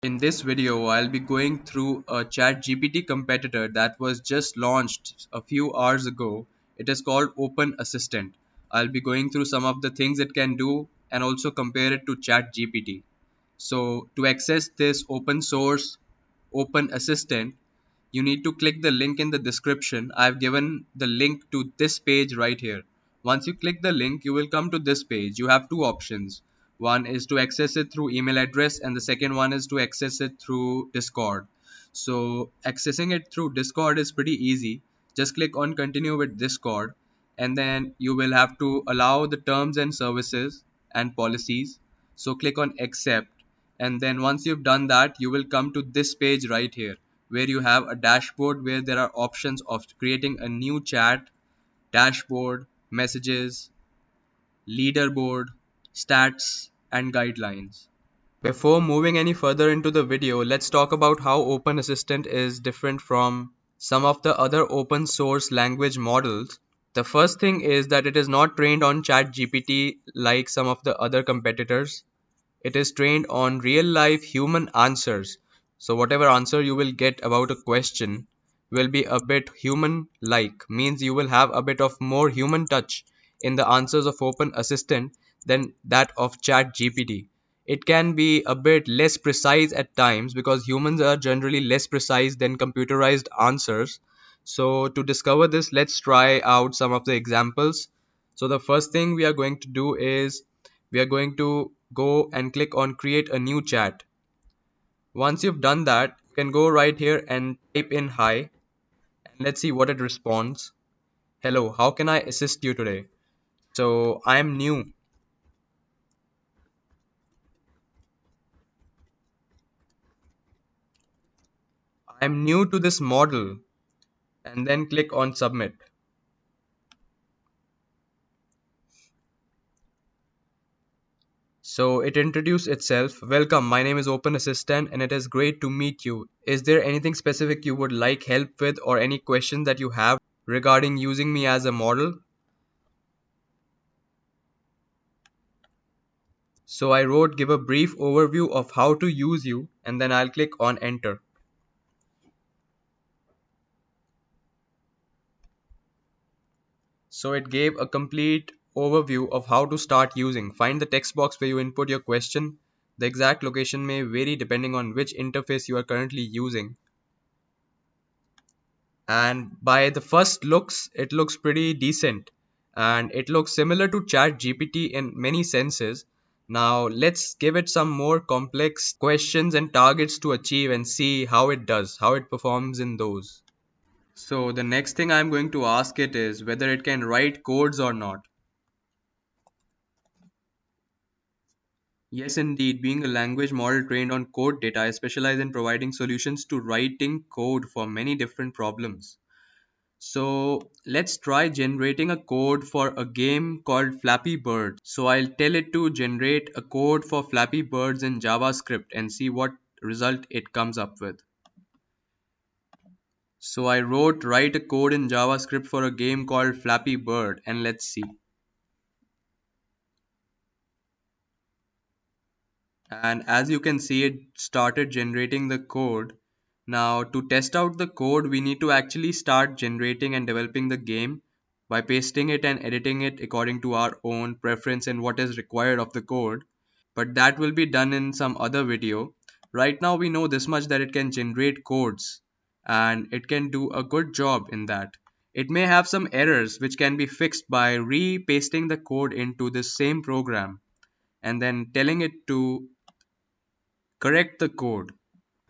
In this video, I'll be going through a Chat GPT competitor that was just launched a few hours ago. It is called Open Assistant. I'll be going through some of the things it can do and also compare it to Chat GPT. So to access this open source Open Assistant, you need to click the link in the description. I've given the link to this page right here. Once you click the link, you will come to this page. You have two options. One is to access it through email address, and the second one is to access it through Discord. So accessing it through Discord is pretty easy. Just click on continue with Discord, and then you will have to allow the terms and services and policies. So click on accept, and then once you've done that, you will come to this page right here where you have a dashboard where there are options of creating a new chat, dashboard, messages, leaderboard, stats, and guidelines. Before moving any further into the video, let's talk about how Open Assistant is different from some of the other open source language models. The first thing is that it is not trained on ChatGPT like some of the other competitors. It is trained on real life human answers. So whatever answer you will get about a question will be a bit human like, means you will have a bit of more human touch in the answers of Open Assistant than that of Chat GPT. It can be a bit less precise at times because humans are generally less precise than computerized answers. So to discover this, let's try out some of the examples. So the first thing we are going to do is we are going to go and click on create a new chat. Once you've done that, you can go right here and type in hi, and let's see what it responds. Hello, how can I assist you today? So I'm new to this model, and then click on submit. So it introduced itself. Welcome, my name is Open Assistant and it is great to meet you. Is there anything specific you would like help with or any question that you have regarding using me as a model? So I wrote give a brief overview of how to use you and then I'll click on enter. So it gave a complete overview of how to start using. Find the text box where you input your question. The exact location may vary depending on which interface you are currently using. And by the first looks, it looks pretty decent. And it looks similar to Chat GPT in many senses. Now let's give it some more complex questions and targets to achieve and see how it does, how it performs in those. So the next thing I'm going to ask it is whether it can write codes or not. Yes, indeed, being a language model trained on code data, I specialize in providing solutions to writing code for many different problems. So let's try generating a code for a game called Flappy Bird. So I'll tell it to generate a code for Flappy Birds in JavaScript and see what result it comes up with. So I wrote write a code in JavaScript for a game called Flappy Bird and let's see. And as you can see, it started generating the code. Now to test out the code, we need to actually start generating and developing the game by pasting it and editing it according to our own preference and what is required of the code. But that will be done in some other video. Right now we know this much, that it can generate codes and it can do a good job in that. It may have some errors which can be fixed by re-pasting the code into the same program and then telling it to correct the code.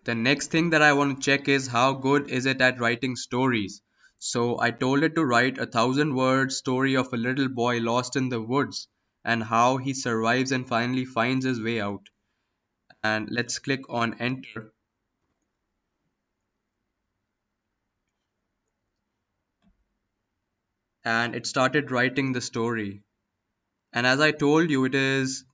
The next thing that I want to check is how good is it at writing stories. So I told it to write 1,000 word story of a little boy lost in the woods and how he survives and finally finds his way out. And let's click on enter. And it started writing the story. And as I told you, it is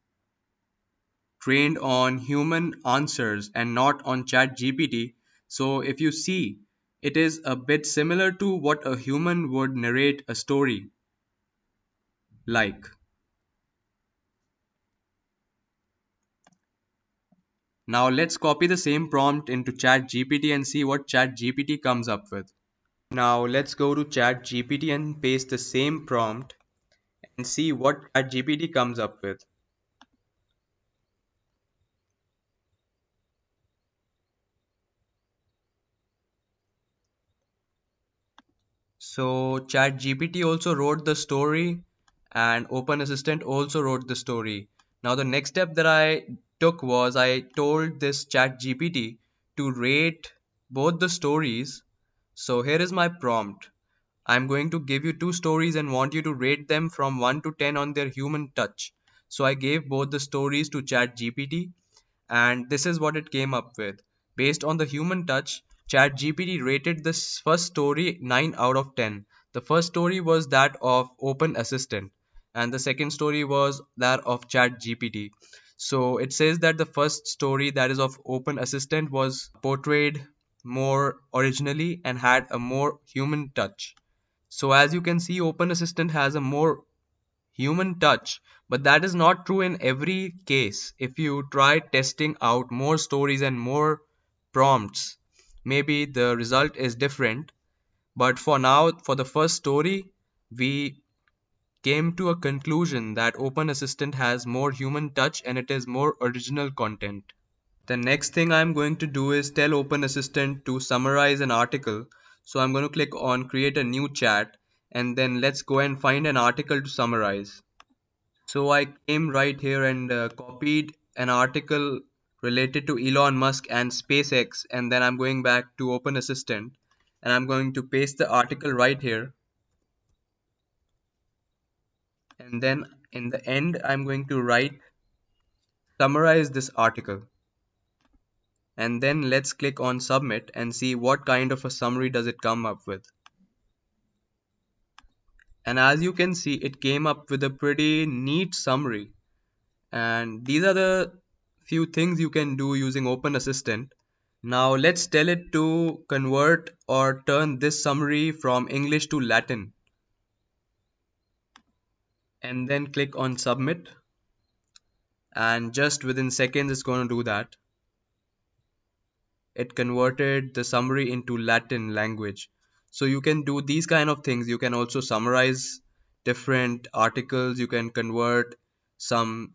trained on human answers and not on chat GPT. So if you see, it is a bit similar to what a human would narrate a story like. Now let's copy the same prompt into Chat GPT and see what Chat GPT comes up with. Now let's go to Chat GPT and paste the same prompt and see what Chat GPT comes up with. So ChatGPT also wrote the story and Open Assistant also wrote the story. Now the next step that I took was I told this ChatGPT to rate both the stories. So here is my prompt. I'm going to give you two stories and want you to rate them from 1 to 10 on their human touch. So I gave both the stories to ChatGPT and this is what it came up with. Based on the human touch, ChatGPT rated this first story 9 out of 10. The first story was that of Open Assistant, and the second story was that of ChatGPT. So it says that the first story, that is of Open Assistant, was portrayed more originally and had a more human touch. So as you can see, Open Assistant has a more human touch, but that is not true in every case. If you try testing out more stories and more prompts, maybe the result is different. But for now, for the first story, we came to a conclusion that Open Assistant has more human touch and it is more original content. The next thing I'm going to do is tell Open Assistant to summarize an article. So I'm going to click on create a new chat and then let's go and find an article to summarize. So I came right here and copied an article related to Elon Musk and SpaceX, and then I'm going back to Open Assistant and I'm going to paste the article right here. And then in the end, I'm going to write summarize this article. And then let's click on submit and see what kind of a summary does it come up with. And as you can see, it came up with a pretty neat summary. And these are the few things you can do using Open Assistant. Now let's tell it to convert or turn this summary from English to Latin and then click on submit, and just within seconds it's going to do that. It converted the summary into Latin language. So you can do these kind of things. You can also summarize different articles, you can convert some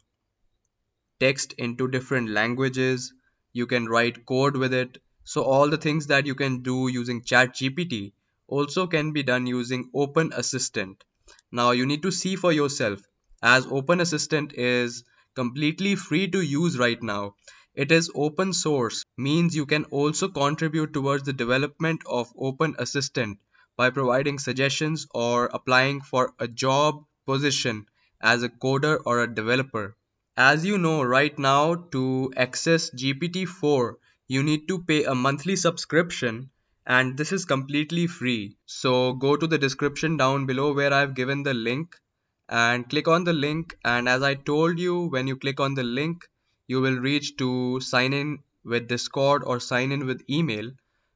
text into different languages, you can write code with it. So all the things that you can do using ChatGPT also can be done using Open Assistant. Now you need to see for yourself, as Open Assistant is completely free to use right now. It is open source, means you can also contribute towards the development of Open Assistant by providing suggestions or applying for a job position as a coder or a developer. As you know, right now to access GPT-4, you need to pay a monthly subscription and this is completely free. So go to the description down below where I've given the link and click on the link, and as I told you, when you click on the link, you will reach to sign in with Discord or sign in with email.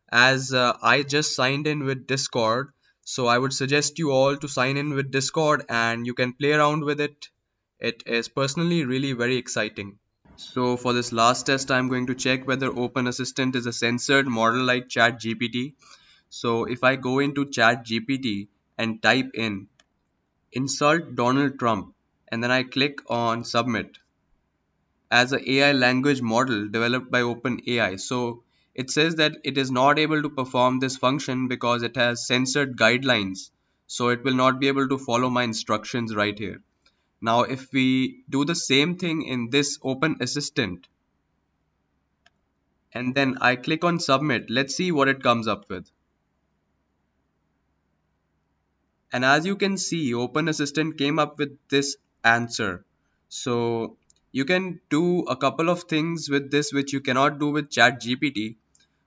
As I just signed in with Discord, so I would suggest you all to sign in with Discord and you can play around with it. It is personally really very exciting. So for this last test, I'm going to check whether Open Assistant is a censored model like ChatGPT. So if I go into ChatGPT and type in insult Donald Trump and then I click on submit as a AI language model developed by OpenAI. So it says that it is not able to perform this function because it has censored guidelines. So it will not be able to follow my instructions right here. Now, if we do the same thing in this Open Assistant and then I click on submit, let's see what it comes up with. And as you can see, Open Assistant came up with this answer. So you can do a couple of things with this which you cannot do with ChatGPT.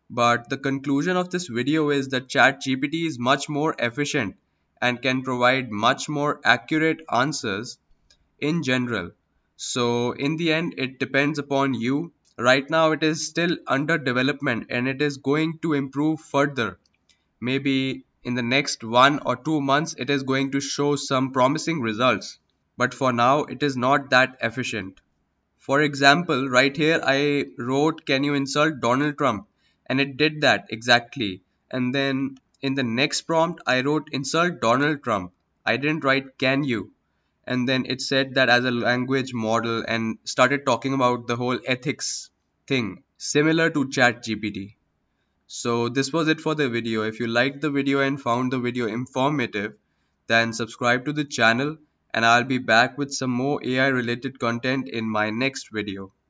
But the conclusion of this video is that ChatGPT is much more efficient and can provide much more accurate answers in general. So in the end, it depends upon you. Right now, it is still under development and it is going to improve further. Maybe in the next 1 or 2 months, it is going to show some promising results. But for now, it is not that efficient. For example, right here I wrote, can you insult Donald Trump? And it did that exactly. And then in the next prompt, I wrote, insult Donald Trump. I didn't write, can you? And then it said that as a language model and started talking about the whole ethics thing, similar to Chat GPT. So this was it for the video. If you liked the video and found the video informative, then subscribe to the channel and I'll be back with some more AI related content in my next video.